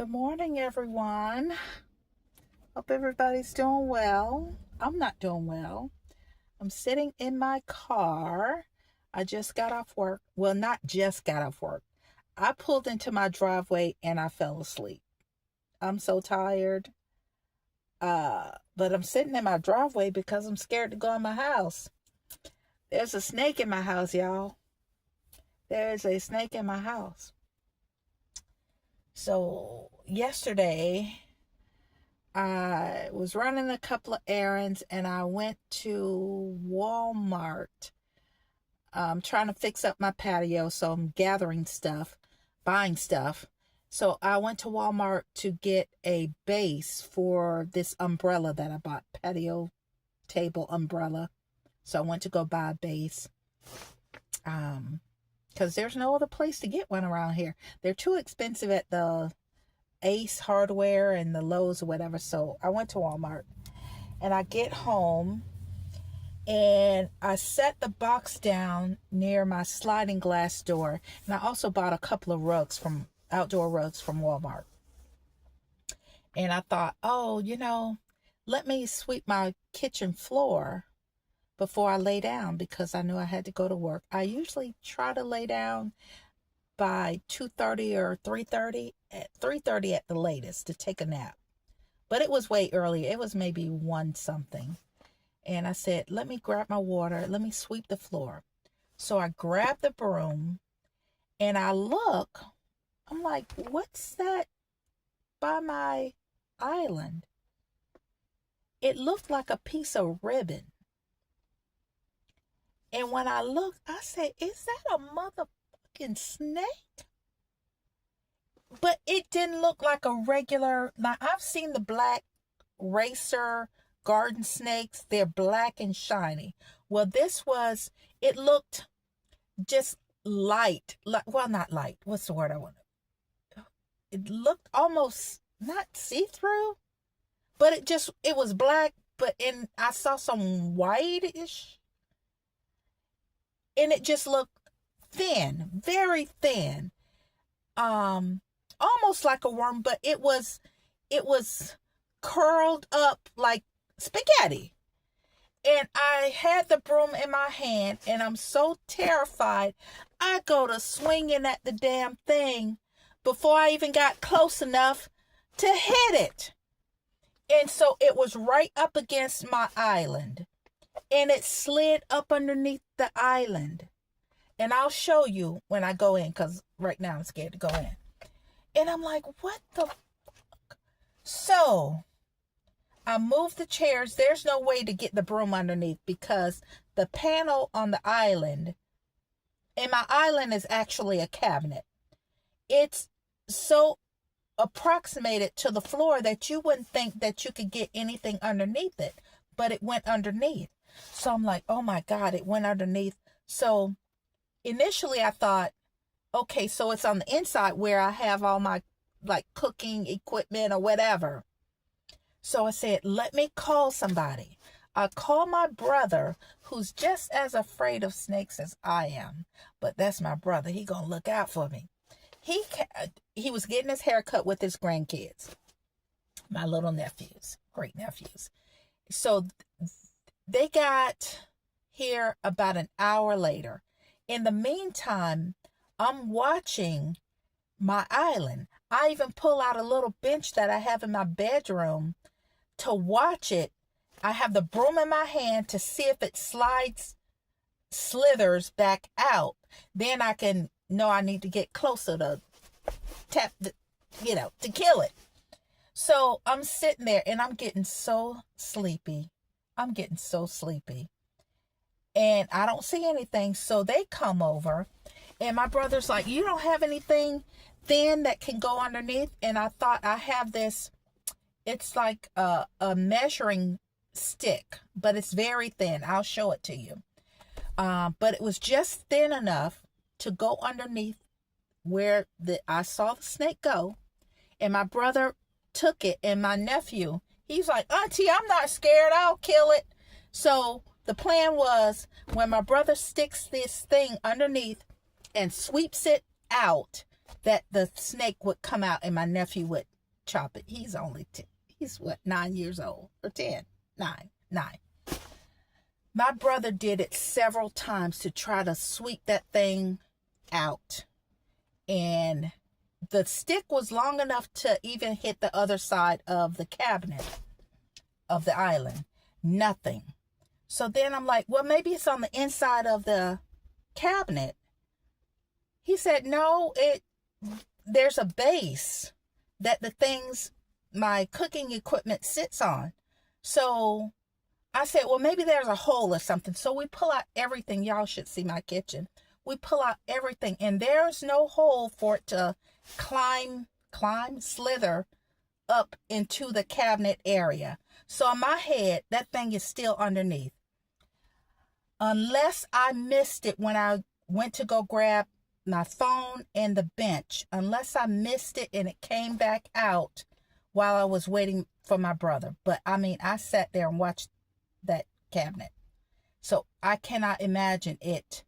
Good morning, everyone. Hope everybody's doing well. I'm not doing well. I'm sitting in my car. I just got off work. Well, not just got off work. I pulled into my driveway and I fell asleep. I'm so tired. But I'm sitting in my driveway because I'm scared to go in my house. There's a snake in my house, y'all. There is a snake in my house. So yesterday, I was running a couple of errands and I went to Walmart, trying to fix up my patio. So I'm gathering stuff, buying stuff. So I went to Walmart to get a base for this umbrella that I bought, patio table umbrella. So I went to go buy a base. Because there's no other place to get one around here. They're too expensive at the Ace Hardware and the Lowe's or whatever. So I went to Walmart and I get home and I set the box down near my sliding glass door. And I also bought a couple of outdoor rugs from Walmart. And I thought, let me sweep my kitchen floor before I lay down because I knew I had to go to work. I usually try to lay down by 2:30 or 3:30, at 3:30 at the latest to take a nap. But it was way earlier. It was maybe 1 something. And I said, let me grab my water. Let me sweep the floor. So I grabbed the broom and I look. I'm like, what's that by my island? It looked like a piece of ribbon. And when I looked, I said, is that a motherfucking snake? But it didn't look like a regular. Now, I've seen the black racer garden snakes. They're black and shiny. Well, it looked just light. Well, not light. What's the word I want? It looked almost not see-through, but it was black, I saw some whitish. And it just looked thin, very thin. Almost like a worm, but it was curled up like spaghetti. And I had the broom in my hand and I'm so terrified. I go to swinging at the damn thing before I even got close enough to hit it. And so it was right up against my island. And it slid up underneath the island. And I'll show you when I go in, because right now I'm scared to go in. And I'm like, what the fuck? So I moved the chairs. There's no way to get the broom underneath because the panel on the island, and my island is actually a cabinet. It's so approximated to the floor that you wouldn't think that you could get anything underneath it, but it went underneath. So I'm like, oh my God, it went underneath. So initially I thought, okay, so it's on the inside where I have all my cooking equipment or whatever. So I said, let me call somebody. I called my brother, who's just as afraid of snakes as I am, but that's my brother. He gonna look out for me. He was getting his hair cut with his grandkids, my little nephews, great nephews. So they got here about an hour later. In the meantime, I'm watching my island. I even pull out a little bench that I have in my bedroom to watch it. I have the broom in my hand to see if it slithers back out. Then I can know I need to get closer to tap to kill it. So I'm sitting there and I'm getting so sleepy. And I don't see anything. So they come over and my brother's like, you don't have anything thin that can go underneath? And I thought, I have this, it's like a measuring stick, but it's very thin. I'll show it to you. But it was just thin enough to go underneath where I saw the snake go. And my brother took it, and my nephew, he's like, Auntie, I'm not scared. I'll kill it. So the plan was, when my brother sticks this thing underneath and sweeps it out, that the snake would come out and my nephew would chop it. He's only 10. He's what, 9 years old or 10? 9. My brother did it several times to try to sweep that thing out. And the stick was long enough to even hit the other side of the cabinet of the island. Nothing. So then I'm like, well, maybe it's on the inside of the cabinet. He said, no, there's a base that my cooking equipment sits on. So I said, well, maybe there's a hole or something. So we pull out everything. Y'all should see my kitchen. We pull out everything, and there's no hole for it to slither up into the cabinet area. So in my head, that thing is still underneath. Unless I missed it when I went to go grab my phone and the bench, unless I missed it and it came back out while I was waiting for my brother. But I mean, I sat there and watched that cabinet. So I cannot imagine it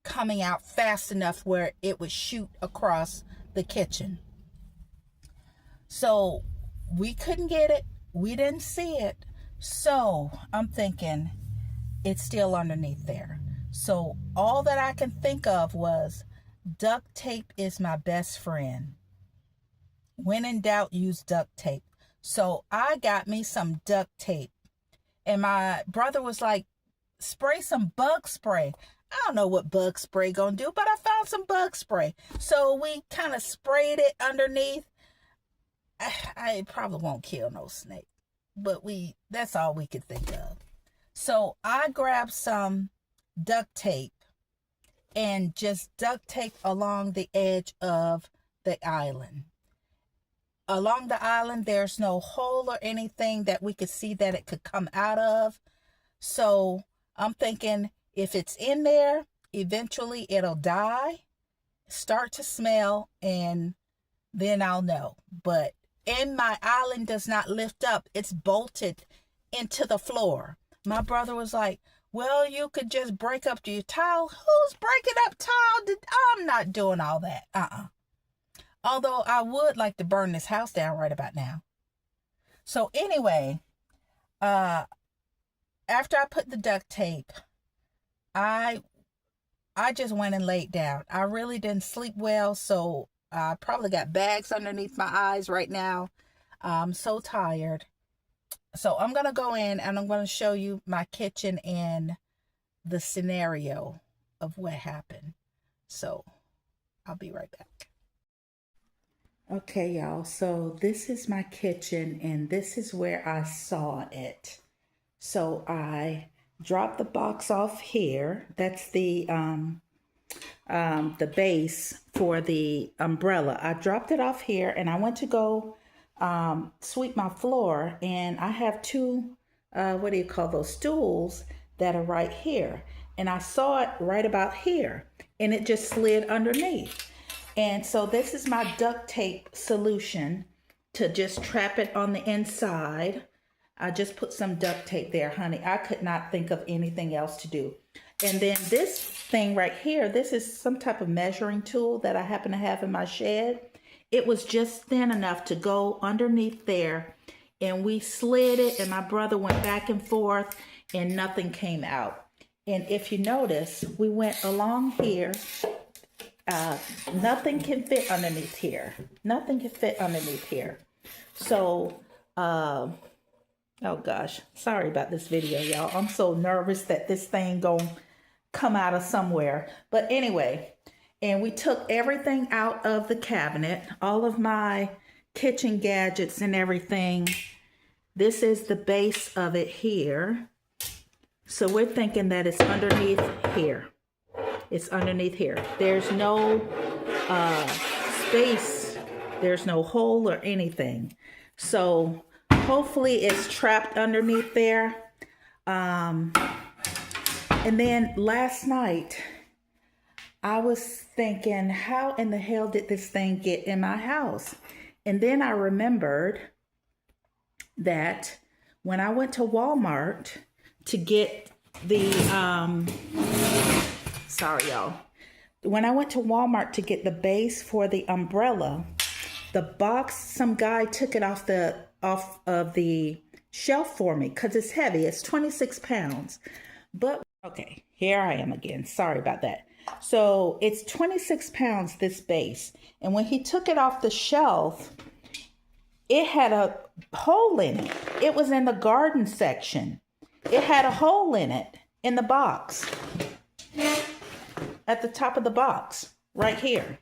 coming out fast enough where it would shoot across the kitchen. So we couldn't get it. We didn't see it. So I'm thinking it's still underneath there. So all that I can think of was duct tape is my best friend. When in doubt, use duct tape. So I got me some duct tape. And my brother was like, spray some bug spray. I don't know what bug spray gonna do, but I found some bug spray. So we kind of sprayed it underneath. I probably won't kill no snake, but that's all we could think of. So I grabbed some duct tape and just duct tape along the edge of the island. Along the island, there's no hole or anything that we could see that it could come out of. So I'm thinking if it's in there, eventually it'll die, start to smell, and then I'll know. But my island does not lift up. It's bolted into the floor. My brother was like, well, you could just break up your tile. Who's breaking up tile? I'm not doing all that. Although I would like to burn this house down right about now. So anyway, after I put the duct tape, I just went and laid down. I really didn't sleep well, so I probably got bags underneath my eyes right now. I'm so tired. So I'm going to go in and I'm going to show you my kitchen and the scenario of what happened. So I'll be right back. Okay, y'all. So this is my kitchen and this is where I saw it. So I dropped the box off here. That's the base for the umbrella. I dropped it off here and I went to go sweep my floor, and I have two what do you call those, stools that are right here, and I saw it right about here and it just slid underneath. And so this is my duct tape solution to just trap it on the inside. I just put some duct tape there, honey. I could not think of anything else to do. And then this thing right here, this is some type of measuring tool that I happen to have in my shed. It was just thin enough to go underneath there, and we slid it, and my brother went back and forth and nothing came out. And if you notice, we went along here. Nothing can fit underneath here. Nothing can fit underneath here. So, oh gosh, sorry about this video, y'all. I'm so nervous that this thing gonna come out of somewhere. But anyway, and we took everything out of the cabinet, all of my kitchen gadgets and everything. This is the base of it here. So we're thinking that it's underneath here. It's underneath here. There's no space. There's no hole or anything. So hopefully it's trapped underneath there. And then last night, I was thinking, how in the hell did this thing get in my house? And then I remembered that when I went to Walmart to get the, sorry y'all. When I went to Walmart to get the base for the umbrella, The box, some guy took it off of the shelf for me because it's heavy. It's 26 pounds. But okay, here I am again. Sorry about that. So it's 26 pounds, this base. And when he took it off the shelf, it had a hole in it. It was in the garden section. It had a hole in it in the box. At the top of the box, right here.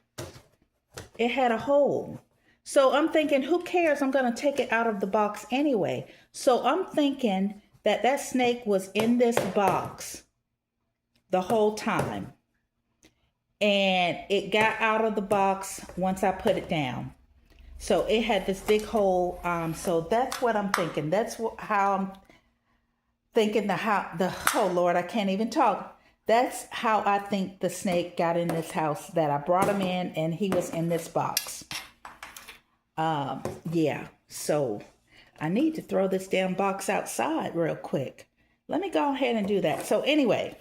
It had a hole. So I'm thinking, who cares? I'm going to take it out of the box anyway. So I'm thinking that that snake was in this box the whole time. And it got out of the box once I put it down. So it had this big hole. So that's what I'm thinking. That's how I'm thinking oh Lord, I can't even talk. That's how I think the snake got in this house, that I brought him in and he was in this box. Yeah, so I need to throw this damn box outside real quick. Let me go ahead and do that. So anyway,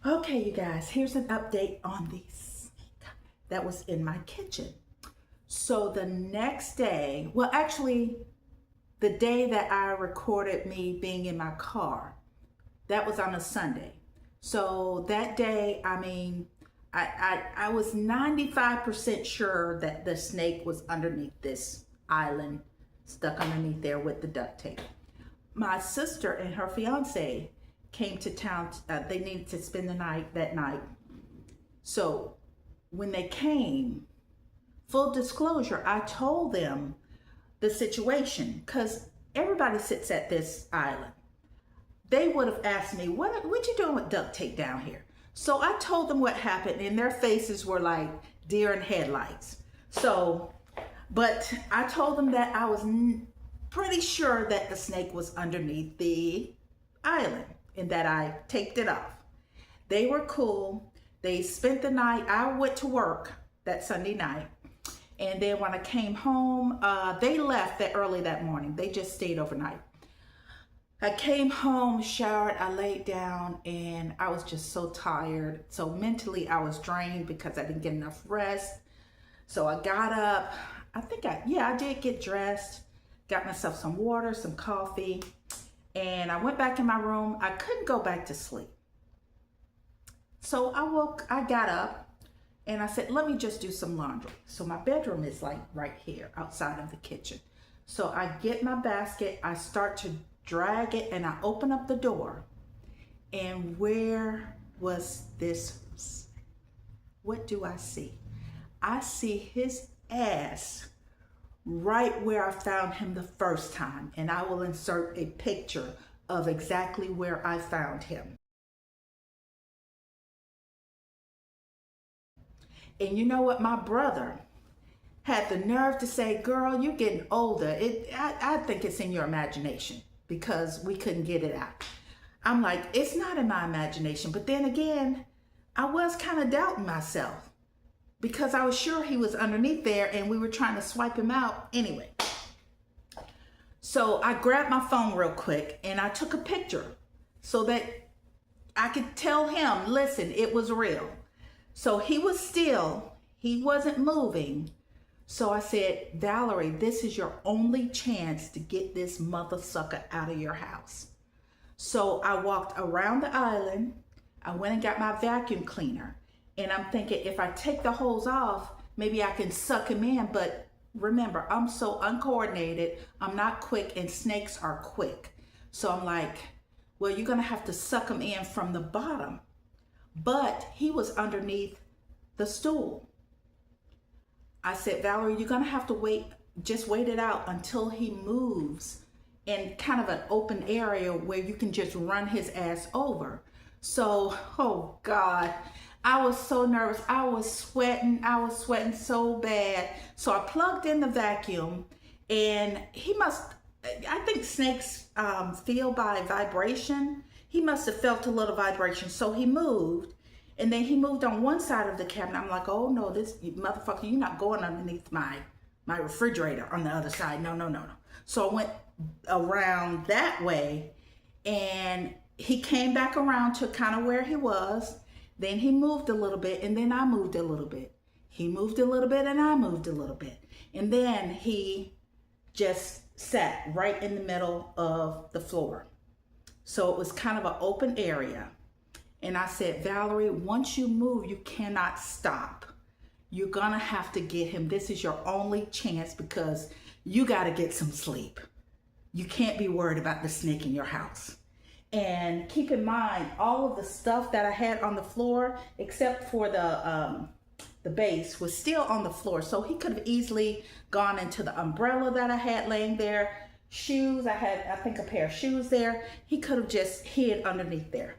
okay, you guys, here's an update on the snake that was in my kitchen. So the next day, well, actually, the day that I recorded me being in my car, that was on a Sunday. So that day, I mean, I was 95% sure that the snake was underneath this island, stuck underneath there with the duct tape. My sister and her fiance came to town. They needed to spend the night that night. So when they came, full disclosure, I told them the situation because everybody sits at this island. They would have asked me, what you doing with duct tape down here? So I told them what happened and their faces were like deer in headlights. So, but I told them that I was pretty sure that the snake was underneath the island and that I taped it off. They were cool. They spent the night. I went to work that Sunday night. And then when I came home, they left that early that morning. They just stayed overnight. I came home, showered, I laid down, and I was just so tired. So mentally, I was drained because I didn't get enough rest. So I got up. I did get dressed, got myself some water, some coffee, and I went back in my room. I couldn't go back to sleep. So I got up, and I said, let me just do some laundry. So my bedroom is like right here outside of the kitchen. So I get my basket, I start to drag it, and I open up the door, and where was this? What do I see? I see his ass right where I found him the first time, and I will insert a picture of exactly where I found him. And you know what? My brother had the nerve to say, girl, you're getting older. I think it's in your imagination, because we couldn't get it out. I'm like, it's not in my imagination. But then again, I was kind of doubting myself because I was sure he was underneath there and we were trying to swipe him out anyway. So I grabbed my phone real quick and I took a picture so that I could tell him, listen, it was real. So he was still, he wasn't moving. So I said, Valerie, this is your only chance to get this mother sucker out of your house. So I walked around the island. I went and got my vacuum cleaner. And I'm thinking, if I take the hose off, maybe I can suck him in. But remember, I'm so uncoordinated. I'm not quick, and snakes are quick. So I'm like, well, you're going to have to suck him in from the bottom. But he was underneath the stool. I said, Valerie, you're going to have to just wait it out until he moves in kind of an open area where you can just run his ass over. So, oh God, I was so nervous. I was sweating so bad. So I plugged in the vacuum, and I think snakes feel by vibration. He must have felt a little vibration. So he moved. And then he moved on one side of the cabinet. I'm like, oh no, this motherfucker, you're not going underneath my refrigerator on the other side. No. So I went around that way, and he came back around to kind of where he was. Then he moved a little bit, and then I moved a little bit. He moved a little bit and I moved a little bit. And then he just sat right in the middle of the floor. So it was kind of an open area. And I said, Valerie, once you move, you cannot stop. You're gonna have to get him. This is your only chance because you gotta get some sleep. You can't be worried about the snake in your house. And keep in mind, all of the stuff that I had on the floor, except for the base, was still on the floor. So he could have easily gone into the umbrella that I had laying there. Shoes, I had, I think, a pair of shoes there. He could have just hid underneath there.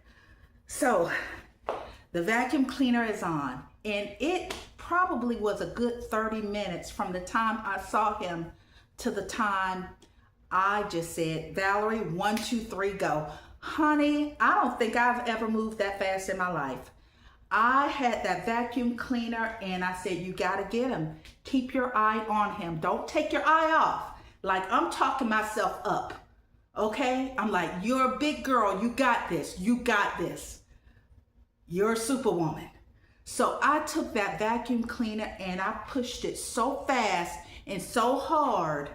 So the vacuum cleaner is on, and it probably was a good 30 minutes from the time I saw him to the time I just said, Valerie, 1, 2, 3, go. Honey, I don't think I've ever moved that fast in my life. I had that vacuum cleaner and I said, you gotta get him. Keep your eye on him. Don't take your eye off. Like, I'm talking myself up, okay? I'm like, you're a big girl. You got this. You got this. You're a superwoman. So I took that vacuum cleaner and I pushed it so fast and so hard,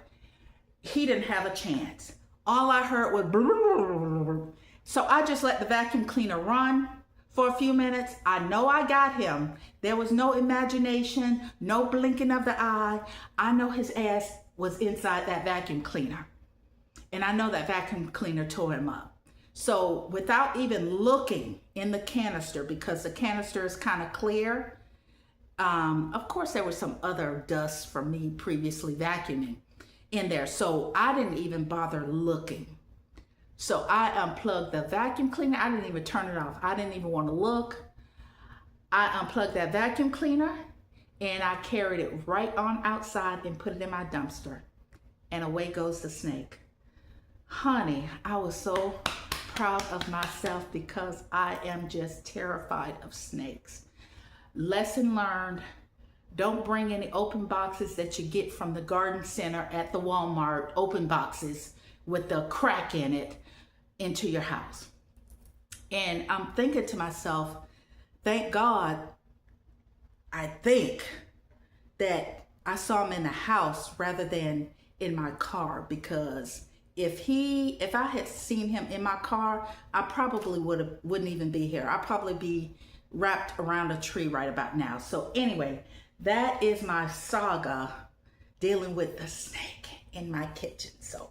he didn't have a chance. All I heard was brrr. So I just let the vacuum cleaner run for a few minutes. I know I got him. There was no imagination, no blinking of the eye. I know his ass was inside that vacuum cleaner. And I know that vacuum cleaner tore him up. So without even looking in the canister, because the canister is kind of clear, of course there was some other dust from me previously vacuuming in there. So I didn't even bother looking. So I unplugged the vacuum cleaner. I didn't even turn it off. I didn't even want to look. I unplugged that vacuum cleaner and I carried it right on outside and put it in my dumpster. And away goes the snake. Honey, I was so proud of myself because I am just terrified of snakes. Lesson learned. Don't bring any open boxes that you get from the garden center at the Walmart, open boxes with the crack in it, into your house. And I'm thinking to myself, thank God, I think that I saw him in the house rather than in my car, because if I had seen him in my car, I probably wouldn't even be here. I'd probably be wrapped around a tree right about now. So anyway, that is my saga dealing with the snake in my kitchen. So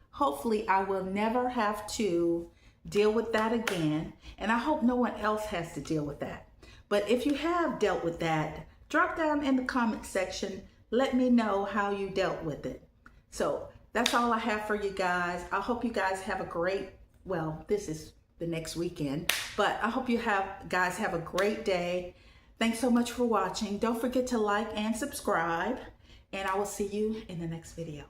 hopefully I will never have to deal with that again. And I hope no one else has to deal with that. But if you have dealt with that, drop down in the comment section. Let me know how you dealt with it. So that's all I have for you guys. I hope you guys have a great, well, this is the next weekend, but I hope you guys have a great day. Thanks so much for watching. Don't forget to like and subscribe, and I will see you in the next video.